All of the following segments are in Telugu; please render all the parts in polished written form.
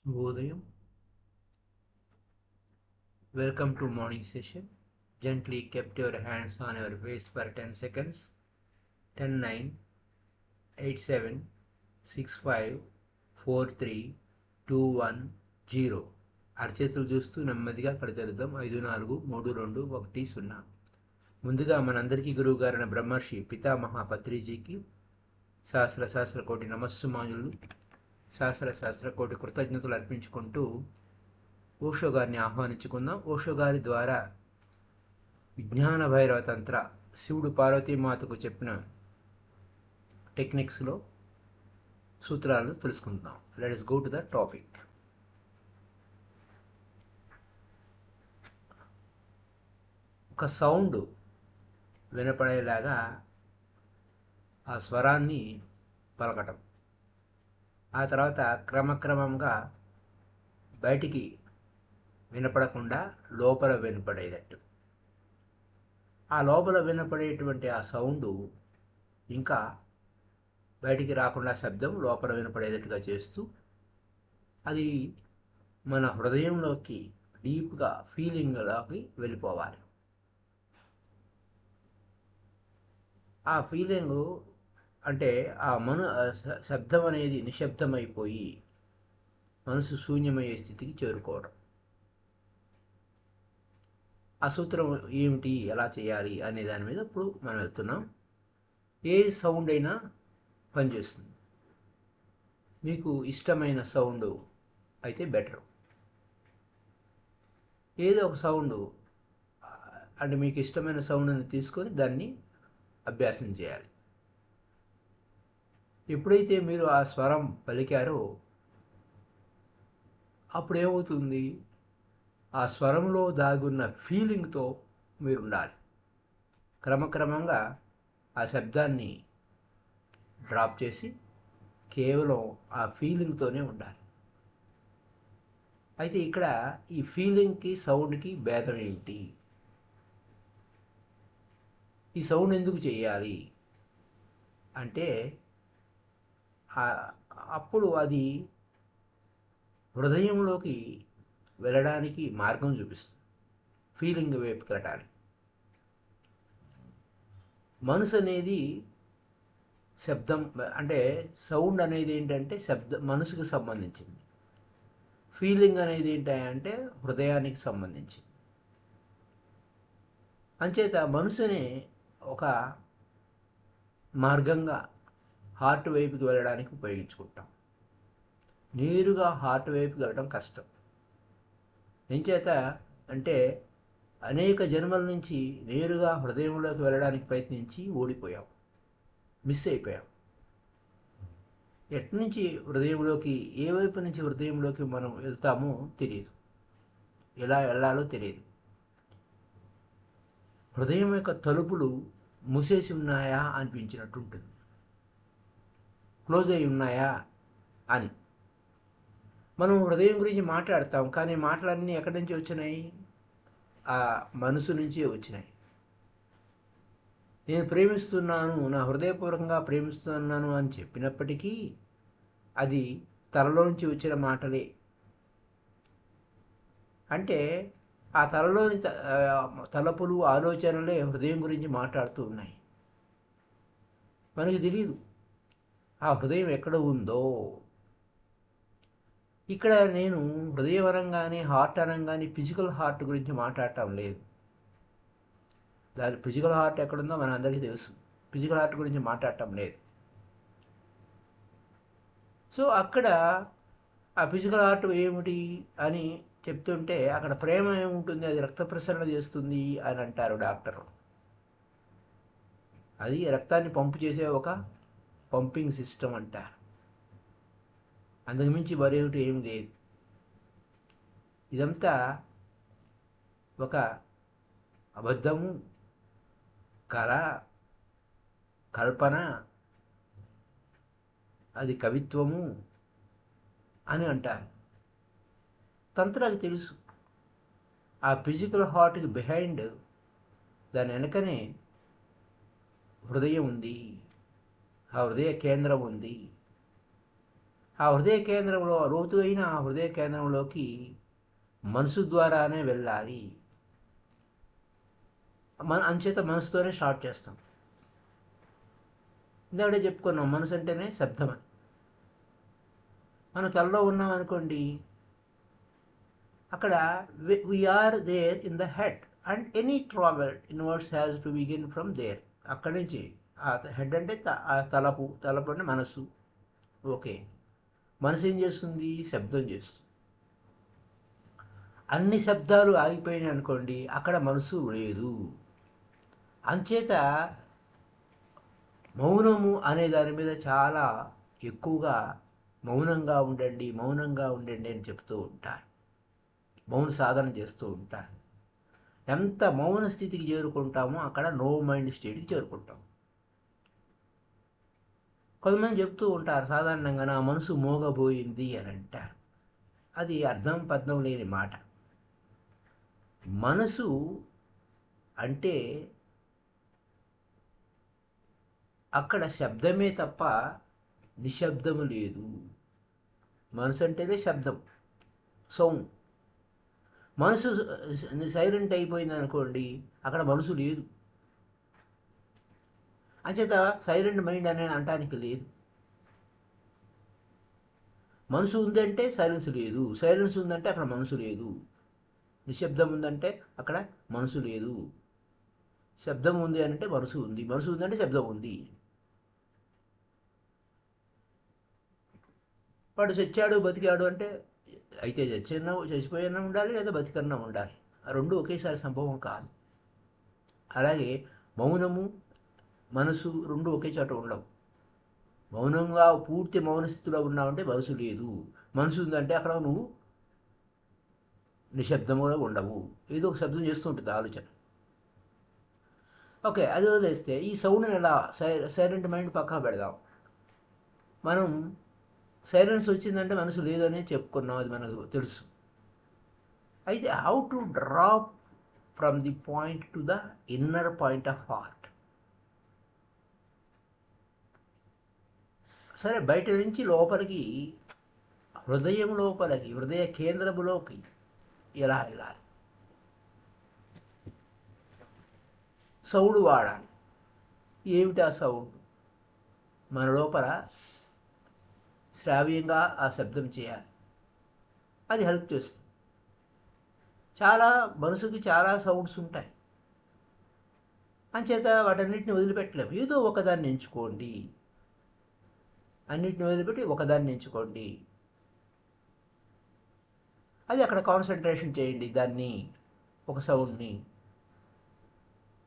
Shubhodayam. Welcome to morning session. Gently kept your hands on your face for 10 seconds. 10, 9, 8, 7, 6, 5, 4, 3, 2, 1, 0. అరచేతులు చూస్తూ నెమ్మదిగా కడతెరుద్దాం. 5, 4, 3, 2, 1, 0. ముందుగా మనందరికీ గురువు గారైన బ్రహ్మర్షి పితామహ పత్రిజీకి సహస్ర కోటి నమస్సుమానులు, సహస్ర కోటి కృతజ్ఞతలు అర్పించుకుంటూ ఓషో గారిని ఆహ్వానించుకుందాం. ఓషో గారి ద్వారా విజ్ఞాన భైరవ తంత్ర శివుడు పార్వతీమాతకు చెప్పిన టెక్నిక్స్లో సూత్రాలు తెలుసుకుందాం. Let us go to the topic. ఒక సౌండ్ వినపడేలాగా ఆ స్వరాన్ని పలకటం, ఆ తర్వాత క్రమక్రమంగా బయటికి వినపడకుండా లోపల వినపడేటట్టు, ఆ లోపల వినపడేటువంటి ఆ సౌండ్ ఇంకా బయటికి రాకుండా శబ్దం లోపల వినపడేటట్టుగా చేస్తూ అది మన హృదయంలోకి డీప్గా ఫీలింగ్లోకి వెళ్ళిపోవాలి. ఆ ఫీలింగ్ అంటే శబ్దం అనేది నిశ్శబ్దమైపోయి మనసు శూన్యమయ్యే స్థితికి చేరుకోవడం. ఆ సూత్రం ఏమిటి, ఎలా చేయాలి అనే దాని మీద ఇప్పుడు మనం వెళ్తున్నాం. ఏ సౌండ్ అయినా పనిచేస్తుంది. మీకు ఇష్టమైన సౌండ్ అయితే బెటర్. ఏదో ఒక సౌండ్ అంటే మీకు ఇష్టమైన సౌండ్ని తీసుకొని దాన్ని అభ్యాసం చేయాలి. ఎప్పుడైతే మీరు ఆ స్వరం పలికారో అప్పుడు ఏమవుతుంది, ఆ స్వరంలో దాగున్న ఫీలింగ్తో మీరు ఉండాలి. క్రమక్రమంగా ఆ శబ్దాన్ని డ్రాప్ చేసి కేవలం ఆ ఫీలింగ్తోనే ఉండాలి. అయితే ఇక్కడ ఈ ఫీలింగ్కి సౌండ్కి భేదం ఏంటి, ఈ సౌండ్ ఎందుకు చేయాలి అంటే అప్పుడు అది హృదయంలోకి వెళ్ళడానికి మార్గం చూపిస్తుంది, ఫీలింగ్ వైపుకి వెళ్ళడానికి. మనసు అనేది శబ్దం అంటే సౌండ్ అనేది ఏంటంటే మనసుకు సంబంధించింది. ఫీలింగ్ అనేది ఏంటంటే హృదయానికి సంబంధించింది. అంచేత మనసుని ఒక మార్గంగా హార్ట్ వైపుకి వెళ్ళడానికి ఉపయోగించుకుంటాం. నేరుగా హార్ట్ వైపుకి వెళ్ళడం కష్టం. ఎంచేత అంటే అనేక జన్మల నుంచి నేరుగా హృదయంలోకి వెళ్ళడానికి ప్రయత్నించి ఓడిపోయాం, మిస్ అయిపోయాం. ఎట్నుంచి హృదయంలోకి, ఏ వైపు నుంచి హృదయంలోకి మనం వెళ్తామో తెలియదు, ఎలా వెళ్ళాలో తెలియదు. హృదయం యొక్క తలుపులు మూసేసి ఉన్నాయా అనిపించినట్టు ఉంటుంది, క్లోజ్ అయి ఉన్నాయా అని. మనం హృదయం గురించి మాట్లాడతాం, కానీ మాటలన్నీ ఎక్కడి నుంచి వచ్చినాయి, ఆ మనసు నుంచే వచ్చినాయి. నేను ప్రేమిస్తున్నాను, నా హృదయపూర్వకంగా ప్రేమిస్తున్నాను అని చెప్పినప్పటికీ అది తలలోంచి వచ్చిన మాటలే. అంటే ఆ తలలోని తలపులు, ఆలోచనలే హృదయం గురించి మాట్లాడుతూ ఉన్నాయి. మనకి తెలియదు ఆ హృదయం ఎక్కడ ఉందో. ఇక్కడ నేను హృదయం అనగానే, హార్ట్ అనగానే ఫిజికల్ హార్ట్ గురించి మాట్లాడటం లేదు. దాని ఫిజికల్ హార్ట్ ఎక్కడుందో మన అందరికీ తెలుసు. ఫిజికల్ హార్ట్ గురించి మాట్లాడటం లేదు. సో అక్కడ ఆ ఫిజికల్ హార్ట్ ఏమిటి అని చెప్తుంటే అక్కడ ప్రేమ ఏముంటుంది, అది రక్త ప్రసరణ చేస్తుంది అని అంటారు డాక్టర్. అది రక్తాన్ని పంపు చేసే ఒక పంపింగ్ సిస్టమ్ అంటారు. అంతకుమించి మరేమిటి ఏమి లేదు. ఇదంతా ఒక అబద్ధము, కళ, కల్పన, అది కవిత్వము అని అంటారు. తంత్రానికి తెలుసు ఆ ఫిజికల్ హార్ట్కి బిహైండ్, దాని వెనకనే హృదయం ఉంది, ఆ హృదయ కేంద్రం ఉంది. ఆ ఆ హృదయ కేంద్రంలో లోతు అయిన ఆ హృదయ కేంద్రంలోకి మనసు ద్వారానే వెళ్ళాలి. అంచేత మనసుతోనే స్టార్ట్ చేస్తాం. ఇందాకే చెప్పుకున్నాం, మనసు అంటేనే శబ్దం అని. మనం తలలో ఉన్నాం అనుకోండి, అక్కడ we are there in the head and any travel inwards has to begin from there. అక్కడి నుంచి ఆ హెడ్ అంటే ఆ తలపు అంటే మనసు. ఓకే, మనసు ఏం చేస్తుంది? శబ్దం చేస్తుంది. అన్ని శబ్దాలు ఆగిపోయినాయి అనుకోండి, అక్కడ మనసు లేదు. అంచేత మౌనము అనే దాని మీద చాలా ఎక్కువగా మౌనంగా ఉండండి అని చెప్తూ ఉంటారు. మౌన సాధన చేస్తూ ఉంటారు. ఎంత మౌన స్థితికి చేరుకుంటామో అక్కడ నో మైండ్ స్టేట్కి చేరుకుంటాం. కొంతమంది చెప్తూ ఉంటారు సాధారణంగా, నా మనసు మోగబోయింది అని అంటారు. అది అర్థం పర్థం లేని మాట. మనసు అంటే అక్కడ శబ్దమే తప్ప నిశ్శబ్దము లేదు. మనసు అంటేనే శబ్దం, సౌండ్. మనసు సైలెంట్ అయిపోయింది అనుకోండి, అక్కడ మనసు లేదు. అంచేత సైలెంట్ మైండ్ అనే అంటానికి లేదు. మనసు ఉందంటే సైలెన్స్ లేదు, సైలెన్స్ ఉందంటే అక్కడ మనసు లేదు. నిశ్శబ్దం ఉందంటే అక్కడ మనసు లేదు. శబ్దం ఉంది అంటే మనసు ఉంది, మనసు ఉందంటే శబ్దం ఉంది. వాడు చచ్చాడు బతికాడు అంటే, అయితే చచ్చిపోయినా ఉండాలి, లేదా బతికన్నా ఉండాలి. ఆ రెండు ఒకేసారి సంభవం కాదు. అలాగే మౌనము మనసు రెండు ఒకే చోట ఉండవు. మౌనంగా పూర్తి మౌన స్థితిలో ఉన్నావంటే మనసు లేదు. మనసు ఉందంటే అక్కడ నువ్వు నిశ్శబ్దంగా ఉండవు, ఏదో ఒక శబ్దం చేస్తూ ఉంటుంది ఆలోచన. ఓకే, అది వదిలేస్తే ఈ సౌండ్ని ఎలా సైలెంట్ మైండ్ పక్కా పెడదాం. మనం సైలెన్స్ వచ్చిందంటే మనసు లేదని చెప్పుకున్నాం, అది మనకు తెలుసు. అయితే how to drop from the point to the inner point of heart. సరే, బయట నుంచి లోపలికి, హృదయం లోపలికి, హృదయ కేంద్రములోకి ఎలా వెళ్ళాలి? సౌండ్ వాడాలి. ఏమిటి ఆ సౌండ్? మన లోపల శ్రావ్యంగా ఆ శబ్దం చేయాలి. అది హెల్ప్ చేస్తుంది. మనసుకి చాలా సౌండ్స్ ఉంటాయి. అంచేత వాటన్నిటిని వదిలిపెట్టలేము. ఏదో ఒకదాన్ని ఎంచుకోండి. అన్నిటిని వదిలిపెట్టి ఒకదాన్ని ఎంచుకోండి. అది అక్కడ కాన్సన్ట్రేషన్ చేయండి, దాన్ని, ఒక సౌండ్ని.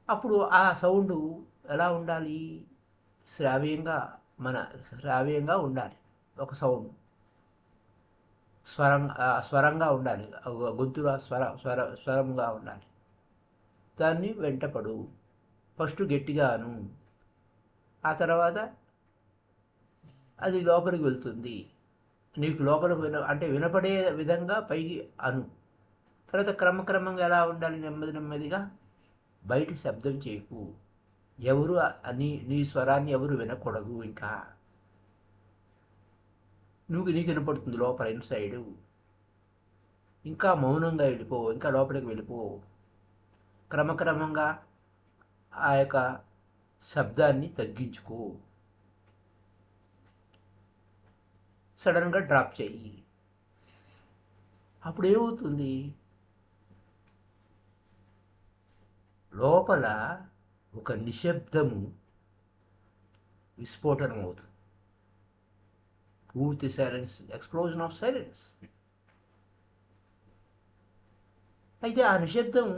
అప్పుడు ఆ సౌండ్ ఎలా ఉండాలి? శ్రావ్యంగా ఉండాలి. ఒక సౌండ్ స్వరంగా ఉండాలి, గొంతుగా స్వరంగా ఉండాలి. దాన్ని వెంటపడు. ఫస్ట్ గట్టిగాను, ఆ తర్వాత అది లోపలికి వెళ్తుంది. నీకు లోపలికి అంటే వినపడే విధంగా పైకి అను. తర్వాత క్రమక్రమంగా ఎలా ఉండాలి? నెమ్మదిగా బయట శబ్దం చేయకు. ఎవరు నీ స్వరాన్ని ఎవరు వినకూడదు. ఇంకా నీకు వినపడుతుంది లోపల, ఇన్సైడ్. ఇంకా మౌనంగా వెళ్ళిపో, ఇంకా లోపలికి వెళ్ళిపో. క్రమక్రమంగా ఆ యొక్క శబ్దాన్ని తగ్గించుకో. సడన్గా డ్రాప్ చెయ్యి. అప్పుడు ఏమవుతుంది? లోపల ఒక నిశ్శబ్దము విస్ఫోటనం అవుతుంది. పూర్తి సైలెన్స్, ఎక్స్ప్లోజన్ ఆఫ్ సైలెన్స్. అయితే ఆ నిశ్శబ్దం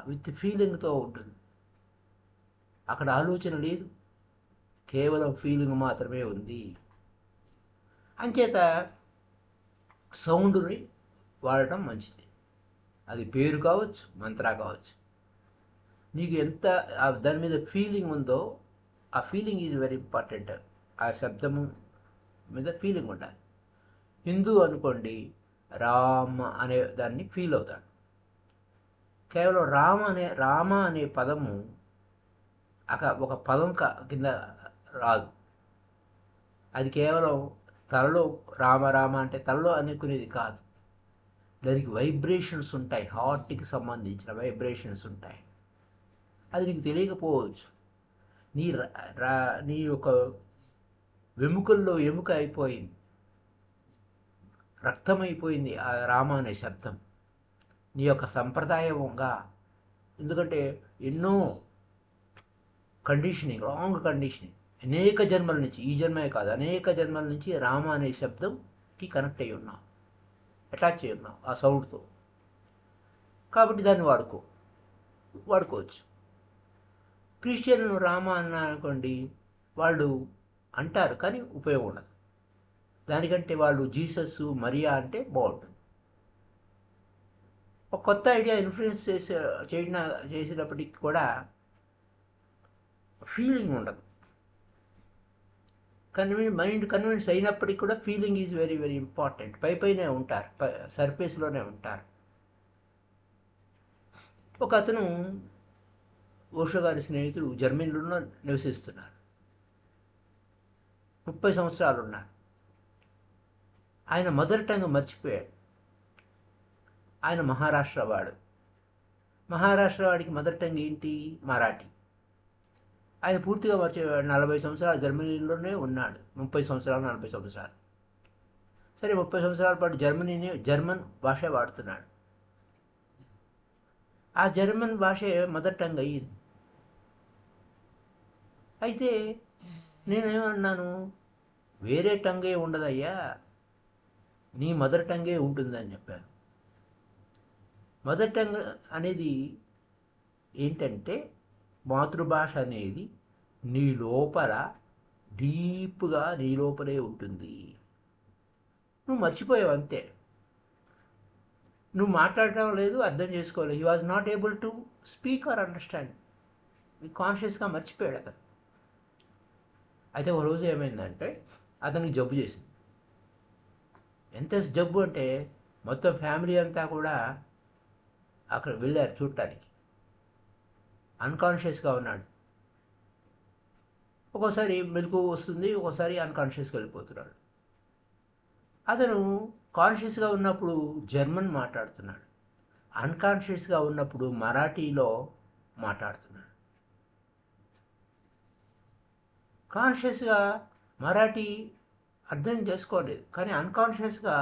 విత్ ఫీలింగ్తో ఉంటుంది. అక్కడ ఆలోచన లేదు, కేవలం ఫీలింగ్ మాత్రమే ఉంది. అంచేత సౌండ్ని వాడటం మంచిది. అది పేరు కావచ్చు, మంత్రా కావచ్చు. నీకు ఎంత దాని మీద ఫీలింగ్ ఉందో, ఆ ఫీలింగ్ ఈజ్ వెరీ ఇంపార్టెంట్. ఆ శబ్దము మీద ఫీలింగ్ ఉండాలి. హిందూ అనుకోండి, రామ అనే దాన్ని ఫీల్ అవుతాడు. కేవలం రామ అనే పదము ఒక పదం కింద రాదు. అది కేవలం తలలో రామ రామ అంటే తలలో అనుకునేది కాదు. దానికి వైబ్రేషన్స్ ఉంటాయి, హార్ట్కి సంబంధించిన వైబ్రేషన్స్ ఉంటాయి. అది నీకు తెలియకపోవచ్చు. నీ నీ యొక్క వెముకల్లో ఎముక అయిపోయింది, రక్తమైపోయింది ఆ రామ అనే శబ్దం నీ యొక్క సంప్రదాయంగా. ఎందుకంటే ఎన్నో కండిషనింగ్, రాంగ్ కండిషనింగ్, అనేక జన్మల నుంచి, ఈ జన్మే కాదు అనేక జన్మల నుంచి రామ అనే శబ్దంకి కనెక్ట్ అయ్యి ఉన్నావు, అటాచ్ అయ్యి ఉన్నావు ఆ సౌండ్తో. కాబట్టి దాన్ని వాడుకోవచ్చు. క్రిస్టియన్లు రామ అన్న అనుకోండి, వాళ్ళు అంటారు కానీ ఉపయోగం ఉండదు. దానికంటే వాళ్ళు జీసస్, మరియా అంటే బాగుంటుంది. ఒక కొత్త ఐడియా ఇన్ఫ్లుయెన్స్ చేసినప్పటికీ కూడా ఫీలింగ్ ఉండదు. మైండ్ కన్విన్స్ అయినప్పటికీ కూడా feeling is very very important. పైనే ఉంటారు, సర్ఫేస్లోనే ఉంటారు. ఒక అతను ఓషో గారి స్నేహితుడు జర్మనీలో నివసిస్తున్నారు. 30 సంవత్సరాలు ఉన్నారు. ఆయన మదర్ టంగ్ మర్చిపోయాడు. ఆయన మహారాష్ట్ర వాడు. మహారాష్ట్ర వాడికి మదర్ టంగ్ ఏంటి? మరాఠీ. ఆయన పూర్తిగా మర్చిపోయాడు. 40 సంవత్సరాలు జర్మనీలోనే ఉన్నాడు. 30 సంవత్సరాలు 40 సంవత్సరాలు. సరే, 30 సంవత్సరాల పాటు జర్మన్ భాష వాడుతున్నాడు. ఆ జర్మన్ భాషే మదర్ టంగ్ అయ్యింది. అయితే నేనేమన్నాను, వేరే టంగే ఉండదయ్యా, నీ మదర్ టంగే ఉంటుందని చెప్పాను. మదర్ టంగ్ అనేది ఏంటంటే, మాతృభాష అనేది నీ లోపల డీప్గా నీ లోపలే ఉంటుంది. నువ్వు మర్చిపోయావు అంతే. నువ్వు మాట్లాడటం లేదు, అర్థం చేసుకోలేదు. He was not able to speak or understand. కాన్షియస్గా మర్చిపోయాడు అతను. అయితే ఒక రోజు ఏమైందంటే, అతనికి జబ్బు చేసింది. ఎంత జబ్బు అంటే మొత్తం ఫ్యామిలీ అంతా కూడా అక్కడ వెళ్ళారు చూడటానికి. అన్కాన్షియస్గా ఉన్నాడు. ఒక్కోసారి మెలకు వస్తుంది, ఒక్కోసారి అన్కాన్షియస్గా వెళ్ళిపోతున్నాడు. అతను కాన్షియస్గా ఉన్నప్పుడు జర్మన్ మాట్లాడుతున్నాడు, అన్కాన్షియస్గా ఉన్నప్పుడు మరాఠీలో మాట్లాడుతున్నాడు. కాన్షియస్గా మరాఠీ అర్థం చేసుకోలేదు, కానీ అన్కాన్షియస్గా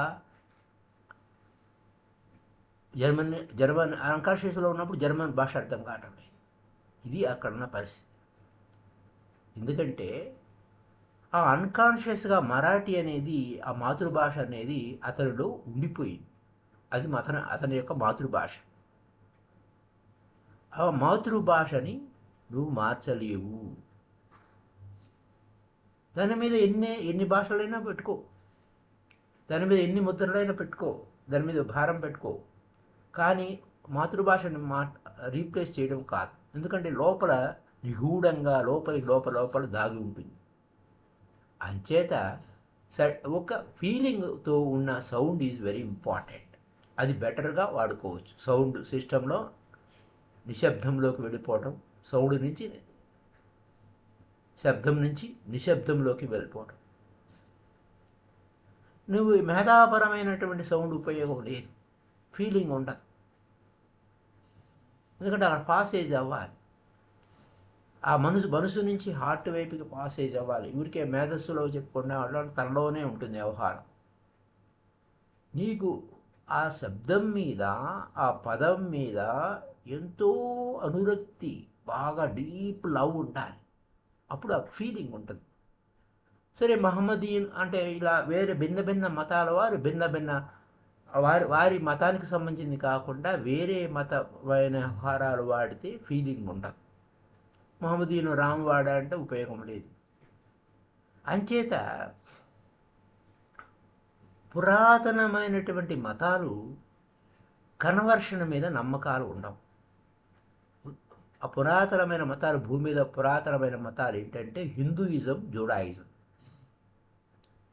జర్మన్ అన్కాన్షియస్లో ఉన్నప్పుడు జర్మన్ భాష అర్థం కావటం లేదు. ఇది అక్కడ ఉన్న పరిస్థితి. ఎందుకంటే ఆ అన్కాన్షియస్గా మరాఠీ అనేది, ఆ మాతృభాష అనేది అతనిలో ఉండిపోయింది. అది అతని యొక్క మాతృభాష. ఆ మాతృభాషని నువ్వు మార్చలేవు. దాని మీద ఎన్ని భాషలైనా పెట్టుకో, దాని మీద ఎన్ని ముద్రలైనా పెట్టుకో, దాని మీద భారం పెట్టుకో, కానీ మాతృభాషని రీప్లేస్ చేయడం కాదు. ఎందుకంటే లోపల నిగూఢంగా లోపల దాగి ఉంటుంది. అంచేత ఒక ఫీలింగ్తో ఉన్న సౌండ్ ఈజ్ వెరీ ఇంపార్టెంట్. అది బెటర్గా వాడుకోవచ్చు. సౌండ్ సిస్టంలో నిశ్శబ్దంలోకి వెళ్ళిపోవటం, శబ్దం నుంచి నిశ్శబ్దంలోకి వెళ్ళిపోవటం. నువ్వు మేధాపరమైనటువంటి సౌండ్ ఉపయోగం లేదు, ఫీలింగ్ ఉండదు. ఎందుకంటే అక్కడ పాసేజ్ అవ్వాలి, ఆ మనసు నుంచి హార్ట్ వైపుకి పాసేజ్ అవ్వాలి. ఊరికే మేధస్సులో చెప్పుకునే వాళ్ళ తనలోనే ఉంటుంది వ్యవహారం. నీకు ఆ శబ్దం మీద, ఆ పదం మీద ఎంతో అనురక్తి, బాగా డీప్ లవ్ ఉండాలి. అప్పుడు ఆ ఫీలింగ్ ఉంటుంది. సరే, మహమ్మదీన్ అంటే ఇలా వేరే భిన్న మతాల వారు వారి మతానికి సంబంధించింది కాకుండా వేరే మతమైన ఆహారాలు వాడితే ఫీలింగ్ ఉండదు. మహమ్మదీన్ రామ్ వాడంటే ఉపయోగం లేదు. అంచేత పురాతనమైనటువంటి మతాలు కన్వర్షన్ మీద నమ్మకాలు ఉండవు. ఆ పురాతనమైన మతాలు, భూమి మీద పురాతనమైన మతాలు ఏంటంటే హిందూయిజం, జూడాయిజం.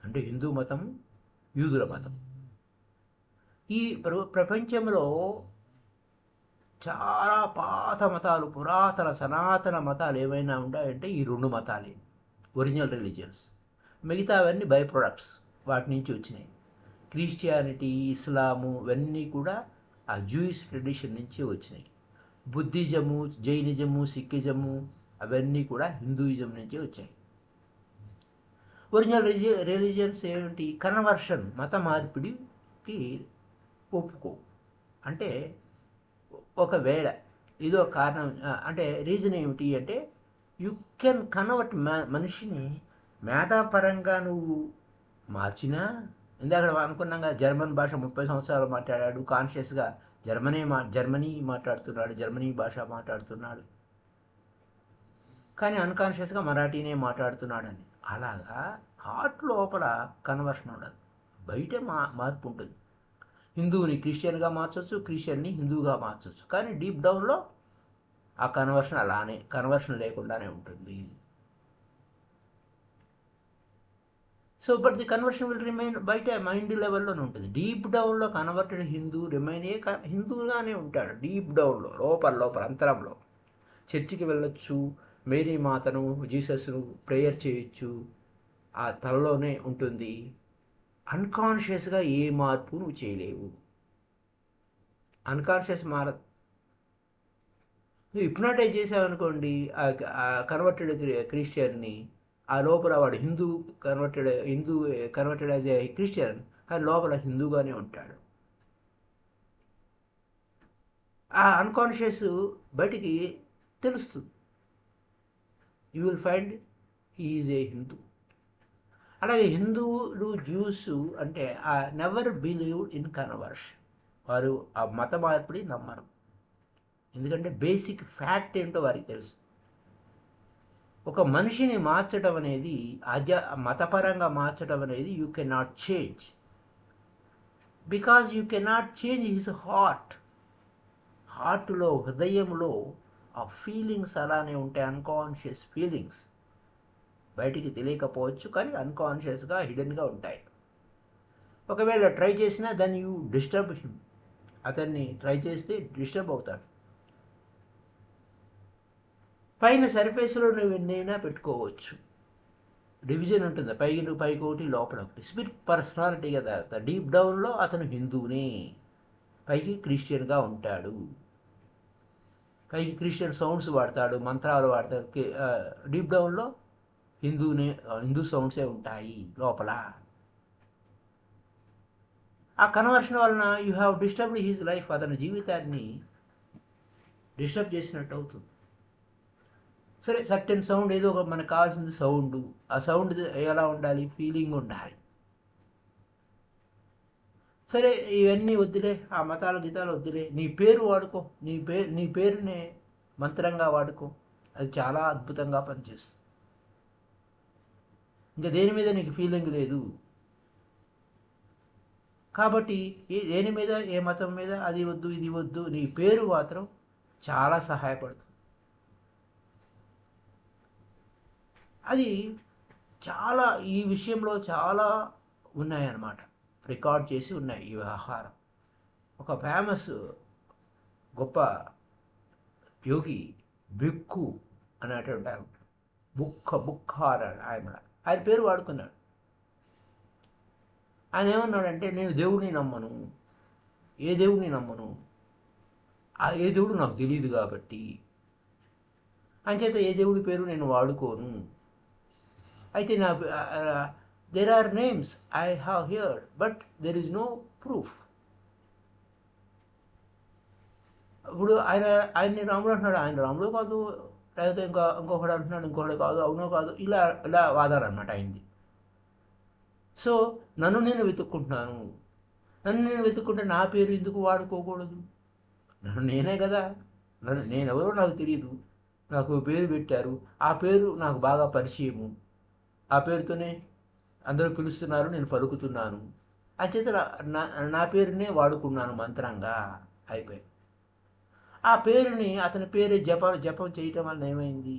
అంటే హిందూ మతం, యూదుల మతం. ఈ ప్రపంచంలో చాలా పాత మతాలు, పురాతన సనాతన మతాలు ఏమైనా ఉంటాయంటే ఈ రెండు మతాలే ఒరిజినల్ రిలీజియన్స్. మిగతావన్నీ బై ప్రొడక్ట్స్ వాటి నుంచి వచ్చినాయి. క్రిస్టియానిటీ, ఇస్లాము ఇవన్నీ కూడా ఆ జూయిష్ ట్రెడిషన్ నుంచి వచ్చినాయి. బుద్ధిజము, జైనిజము, సిక్కిజము అవన్నీ కూడా హిందూయిజం నుంచే వచ్చాయి. ఒరిజినల్ రిలీజియన్స్ ఏమిటి? కన్వర్షన్, మత మార్పిడికి ఒప్పుకో. అంటే ఒకవేళ ఇదో కారణం, అంటే రీజన్ ఏమిటి అంటే యు కెన్ కన్వర్ట్ మనిషిని మేధాపరంగా నువ్వు మార్చినా. ఇందాక అనుకున్నాం కదా, జర్మన్ భాష 30 సంవత్సరాలు మాట్లాడాడు, కాన్షియస్గా జర్మనీ మాట్లాడుతున్నాడు, జర్మనీ భాష మాట్లాడుతున్నాడు, కానీ అన్కాన్షియస్గా మరాఠీనే మాట్లాడుతున్నాడని. అలాగా హార్ట్ లోపల కన్వర్షన్ ఉండదు, బయటే మార్పు ఉంటుంది. హిందువుని క్రిస్టియన్గా మార్చవచ్చు, క్రిస్టియన్ని హిందువుగా మార్చవచ్చు, కానీ డీప్ డౌన్లో ఆ కన్వర్షన్ లేకుండానే ఉంటుంది. So but the conversion will remain బయట మైండ్ లెవెల్లోనే ఉంటుంది. డీప్ డౌన్లో కన్వర్టెడ్ హిందూ రిమైన్ హిందువుగానే ఉంటాడు. డీప్ డౌన్లో, లోపల అంతరంలో చర్చికి వెళ్ళొచ్చు, మేరీ మాతను, జీసస్ను ప్రేయర్ చేయొచ్చు, ఆ తలలోనే ఉంటుంది. అన్కాన్షియస్గా ఏ మార్పు నువ్వు చేయలేవు. అన్కాన్షియస్ మారదు. నువ్వు హిప్నాటైజ్ చేసావనుకోండి ఆ కన్వర్టెడ్ క్రిస్టియన్ని, ఆ లోపల వాడు కన్వర్టెడ్ యాజ్ ఏ క్రిస్టియన్, కానీ లోపల హిందూగానే ఉంటాడు. ఆ అన్కాన్షియస్ బయటికి తెలుస్తుంది. You will find he is a Hindu. అలాగే హిందువులు, జ్యూస్ అంటే నెవర్ బిలీవ్డ్ ఇన్ కన్వర్షన్. వారు ఆ మత మార్పిడి నమ్మరు, ఎందుకంటే బేసిక్ ఫ్యాక్ట్ ఏంటో వారికి తెలుసు. ఒక మనిషిని మార్చడం అనేది, మతపరంగా మార్చడం అనేది you can not change, because you can not change his హార్ట్లో, హృదయంలో ఆ ఫీలింగ్స్ అలానే ఉంటాయి, అన్కాన్షియస్ ఫీలింగ్స్. బయటికి తెలియకపోవచ్చు, కానీ అన్కాన్షియస్గా హిడెన్గా ఉంటాయి. ఒకవేళ ట్రై చేసినా దెన్ యూ డిస్టర్బ్ హిమ్. అతన్ని ట్రై చేస్తే డిస్టర్బ్ అవుతాడు. పైన సర్ఫేస్లో నువ్వు ఎన్నైనా పెట్టుకోవచ్చు, డివిజన్ ఉంటుంది, పైకి ఒకటి లోపల ఒకటి. స్పిరిట్ పర్సనాలిటీ కదా. డీప్ డౌన్లో అతను హిందూనే, పైకి క్రిస్టియన్గా ఉంటాడు, పైకి క్రిస్టియన్ సౌండ్స్ వాడతాడు, మంత్రాలు వాడతాడు. డీప్ డౌన్లో హిందూ సౌండ్సే ఉంటాయి లోపల. ఆ కన్వర్షన్ వలన you have disturbed his life. అతని జీవితాన్ని డిస్టర్బ్ చేసినట్టు అవుతుంది. సరే, సర్టెన్ సౌండ్, ఏదో ఒక మనకు కావాల్సింది సౌండ్. ఆ సౌండ్ ఎలా ఉండాలి? ఫీలింగ్ ఉండాలి. సరే, ఇవన్నీ వద్దులే, ఆ మతాల గీతాలు వద్దులే, నీ పేరు వాడుకో, నీ పేరునే మంత్రంగా వాడుకో, అది చాలా అద్భుతంగా పనిచేస్తుంది. ఇంకా దేని మీద నీకు ఫీలింగ్ లేదు కాబట్టి దేని మీద, ఏ మతం మీద అది వద్దు ఇది వద్దు, నీ పేరు మాత్రం చాలా సహాయపడుతుంది. అది చాలా, ఈ విషయంలో చాలా ఉన్నాయన్నమాట, రికార్డ్ చేసి ఉన్నాయి ఈ వ్యవహారం. ఒక ఫేమస్ గొప్ప యోగి బిక్కు అనేటువంటి బుక్హార్ ఆయన పేరు వాడుకున్నాడు. ఆయన ఏమన్నాడంటే, నేను దేవుడిని నమ్మను, ఏ దేవుడిని నమ్మను, ఆ ఏ దేవుడు నాకు తెలియదు కాబట్టి అంచేత ఏ దేవుడి పేరు నేను వాడుకోను. అయితే there are names I have heard but there is no proof. ఇప్పుడు ఆయన్ని రాముడు అంటున్నాడు, ఆయన రాముడు కాదు, లేకపోతే ఇంకొకడు అంటున్నాడు, ఇంకొకటి కాదు, అవునో కాదు, ఇలా వాదాలు అనమాట అయింది. సో నన్ను నేను వెతుక్కుంటే నా పేరు ఎందుకు వాడుకోకూడదు? నేనే కదా, నేనెవరో నాకు తెలియదు, నాకు పేరు పెట్టారు, ఆ పేరు నాకు బాగా పరిచయము, ఆ పేరుతోనే అందరూ పిలుస్తున్నారు, నేను పలుకుతున్నాను, అంచేత నా పేరునే వాడుకున్నాను మంత్రంగా, అయిపోయింది. ఆ పేరుని, అతని పేరు జపం చేయటం వల్ల ఏమైంది?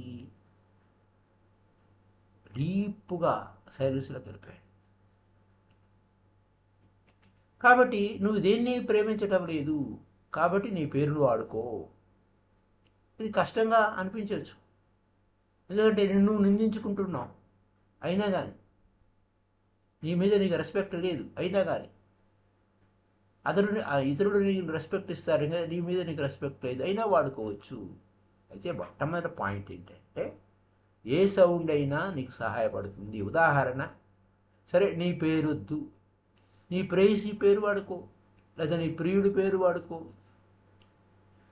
డీప్గా సైలెన్స్లోకి వెళ్ళిపోయాడు. కాబట్టి నువ్వు దేన్ని ప్రేమించటం లేదు, కాబట్టి నీ పేరును వాడుకో. ఇది కష్టంగా అనిపించవచ్చు, ఎందుకంటే నువ్వు నిందించుకుంటున్నావు. అయినా కానీ నీ మీద నీకు రెస్పెక్ట్ లేదు అయినా కానీ ఇతరుడు నీకు రెస్పెక్ట్ ఇస్తారు కదా, నీ మీద నీకు రెస్పెక్ట్ లేదు అయినా వాడుకోవచ్చు. అయితే మొట్టమొదటి పాయింట్ ఏంటంటే ఏ సౌండ్ అయినా నీకు సహాయపడుతుంది. ఉదాహరణ, సరే నీ పేరొద్దు, నీ ప్రేయసి పేరు వాడుకో, లేదా నీ ప్రియుడి పేరు వాడుకో.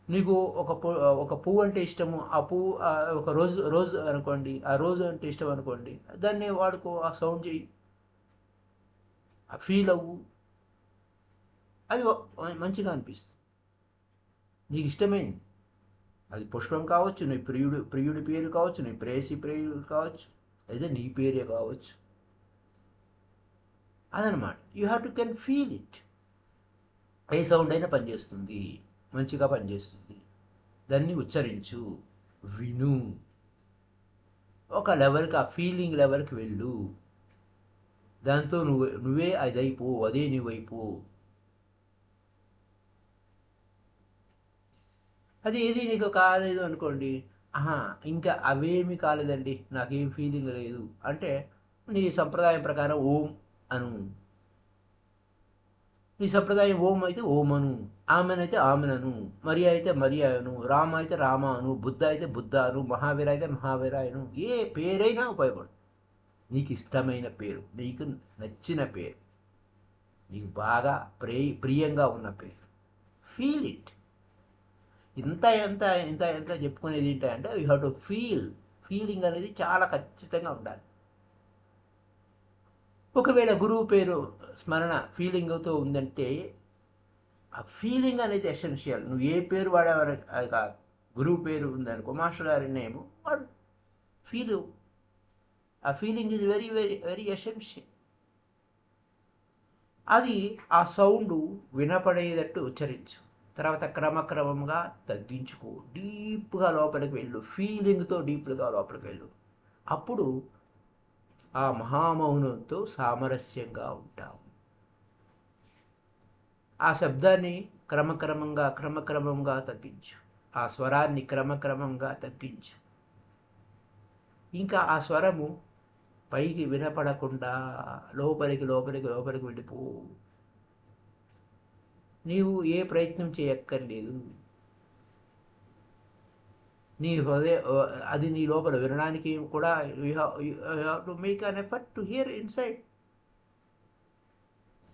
నీకు ఒక పువ్వు అంటే ఇష్టము, ఆ పువ్వు ఒక రోజు అనుకోండి, ఆ రోజు అంటే ఇష్టం అనుకోండి, దాన్ని వాడుకో, ఆ సౌండ్ చెయ్యి, ఆ ఫీల్ అవ్వు, అది మంచిగా అనిపిస్తుంది, నీకు ఇష్టమైంది. అది పుష్పం కావచ్చు, నీ ప్రియుడి పేరు కావచ్చు, నీ ప్రేయసి ప్రియుడు కావచ్చు, లేదా నీ పేరే కావచ్చు. అదనమాట, you have to can feel it. A sound అయినా పనిచేస్తుంది, మంచిగా పనిచేస్తుంది. దాన్ని ఉచ్చరించు, విను, ఒక లెవెల్కి, ఆ ఫీలింగ్ లెవెల్కి వెళ్ళు. దాంతో నువ్వే అదైపో, అదే నువ్వైపో. అది ఏది నీకు కాలేదు అనుకోండి, ఇంకా అవేమి కాలేదండి, నాకేం ఫీలింగ్ లేదు అంటే, నీ సంప్రదాయం ప్రకారం ఓం అను. నీ సంప్రదాయం ఓం అయితే ఓం అను, ఆమెన్ అయితే ఆమెన్ అను, మరియా అయితే మరియా అను, రామ అయితే రామ అను, బుద్ధ అయితే బుద్ధ అను, మహావీర అయితే మహావీర అను. ఏ పేరైనా ఉపయోగపడు. నీకు ఇష్టమైన పేరు, నీకు నచ్చిన పేరు, నీకు బాగా ప్రియంగా ఉన్న పేరు, ఫీల్ ఇట్. ఇంత ఎంత ఎంత ఎంత చెప్పుకునేది ఏంటంటే యూ హ్యావ్ టు ఫీలింగ్ అనేది చాలా ఖచ్చితంగా ఉండాలి. ఒకవేళ గురువు పేరు స్మరణ ఫీలింగ్తో ఉందంటే, ఆ ఫీలింగ్ అనేది ఎసెన్షియల్. నువ్వు ఏ పేరు వాడేవారు కాదు, గురువు పేరు ఉందనుకో, మాస్టర్ గారి నేమ్, ఫీల్, ఆ feeling is very very very essential. అది ఆ సౌండ్ వినపడేటట్టు ఉచ్చరించు, తర్వాత క్రమక్రమంగా తగ్గించుకో, డీప్గా లోపలికి వెళ్ళు, ఫీలింగ్తో డీప్గా లోపలికి వెళ్ళు. అప్పుడు ఆ మహామౌనంతో సామరస్యంగా ఉంటావు. ఆ శబ్దాన్ని క్రమక్రమంగా తగ్గించు, ఆ స్వరాన్ని క్రమక్రమంగా తగ్గించు. ఇంకా ఆ స్వరము పైకి వినపడకుండా లోపలికి వెళ్ళిపో. నీవు ఏ ప్రయత్నం చేయక్కర్లేదు. నీ అది నీ లోపల వినడానికి కూడా you have to make an effort to hear inside.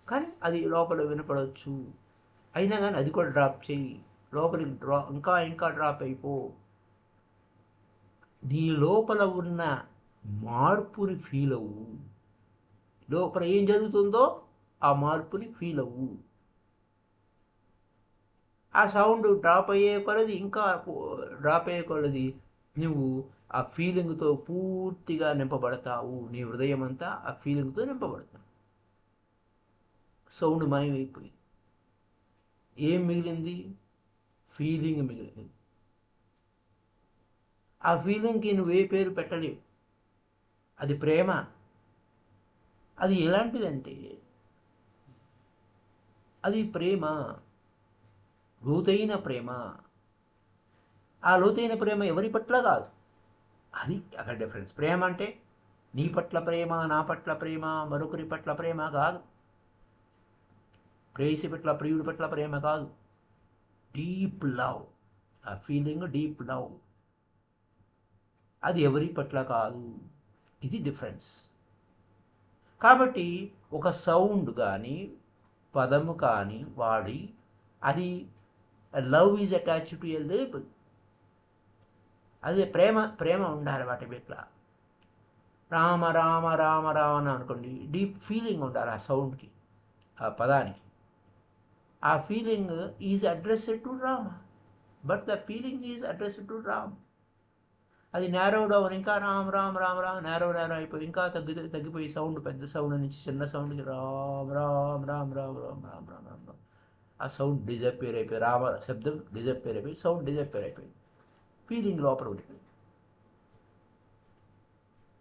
కానీ అది లోపల వినపడవచ్చు, అయినా కానీ అది కూడా డ్రాప్ చేయి, లోపలికి ఇంకా డ్రాప్ అయిపో. నీ లోపల ఉన్న మార్పుని ఫీల్ అవ్వు, లోపల ఏం జరుగుతుందో ఆ మార్పుని ఫీల్ అవ్వు. ఆ సౌండ్ డ్రాప్ అయ్యే కొలది నువ్వు ఆ ఫీలింగ్తో పూర్తిగా నింపబడతావు. నీ హృదయం అంతా ఆ ఫీలింగ్తో నింపబడతావు. సౌండ్ మాయమైపోయింది, ఏం మిగిలింది? ఫీలింగ్ మిగిలింది. ఆ ఫీలింగ్కి నువ్వు ఏ పేరు పెట్టలేవు. అది ప్రేమ. అది ఎలాంటిదంటే, అది ప్రేమ, లోతైన ప్రేమ. ఆ లోతైన ప్రేమ ఎవరి పట్ల కాదు, అది అక్కడ డిఫరెన్స్. ప్రేమ అంటే నీ పట్ల ప్రేమ, నా పట్ల ప్రేమ, మరొకరి పట్ల ప్రేమ కాదు, ప్రేయసి పట్ల ప్రియుడి పట్ల ప్రేమ కాదు. డీప్ లవ్, ఆ ఫీలింగ్ డీప్ లవ్, అది ఎవరి పట్ల కాదు. ఇది డిఫరెన్స్. కాబట్టి ఒక సౌండ్ కానీ పదము కానీ వాడి, అది love is attached to a label. అది ప్రేమ ఉండాలి వాటి పట్ల. రామ రామ రామ రామ అని అనుకోండి, డీప్ ఫీలింగ్ ఉండాలి ఆ సౌండ్కి, ఆ పదానికి. ఆ feeling is addressed to Rama, but the feeling is addressed to Ram. అది నేరో డౌన్, ఇంకా రామ్ రామ్ రామ్ రామ్ నేరో అయిపోయి, ఇంకా తగ్గిపోయి సౌండ్, పెద్ద సౌండ్ నుంచి చిన్న సౌండ్కి రామ్ రామ్ రామ్ రామ్ రామ్ రామ్ రామ్ రామ్ రామ్. ఆ సౌండ్ డిజపేర్ అయిపోయి, రామ శబ్దం డిజపేర్ అయిపోయి, సౌండ్ డిజపేర్ అయిపోయి, ఫీలింగ్ లోపల ఉంటుంది.